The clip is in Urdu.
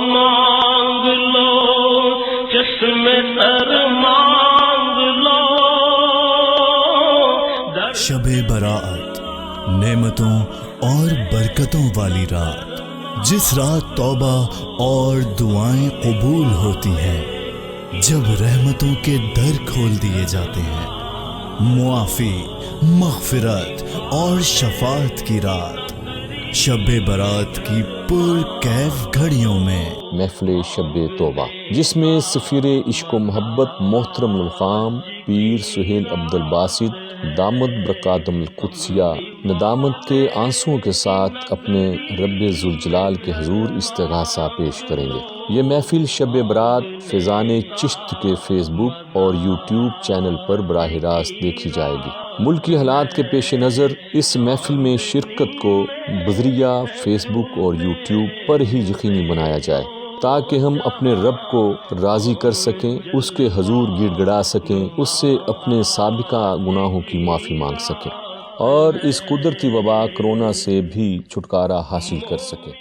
مانگ لو چشم تر مانگ لو. شب برات نعمتوں اور برکتوں والی رات، جس رات توبہ اور دعائیں قبول ہوتی ہیں، جب رحمتوں کے در کھول دیے جاتے ہیں، معافی، مغفرت اور شفاعت کی رات، شب برات کی پر کیف گھڑیوں میں محفل شب توبہ، جس میں سفیر عشق و محبت محترم المقام پیر سہیل عبد الباسط دامت برکاتہم القدسیہ ندامت کے آنسوؤں کے ساتھ اپنے رب ذوالجلال کے حضور استغاثہ پیش کریں گے. یہ محفل شب برات فیضان چشت کے فیس بک اور یوٹیوب چینل پر براہ راست دیکھی جائے گی. ملکی حالات کے پیش نظر اس محفل میں شرکت کو بذریعہ فیس بک اور یوٹیوب پر ہی یقینی بنایا جائے، تاکہ ہم اپنے رب کو راضی کر سکیں، اس کے حضور گڑ گڑا سکیں، اس سے اپنے سابقہ گناہوں کی معافی مانگ سکیں اور اس قدرتی وبا کرونا سے بھی چھٹکارا حاصل کر سکیں.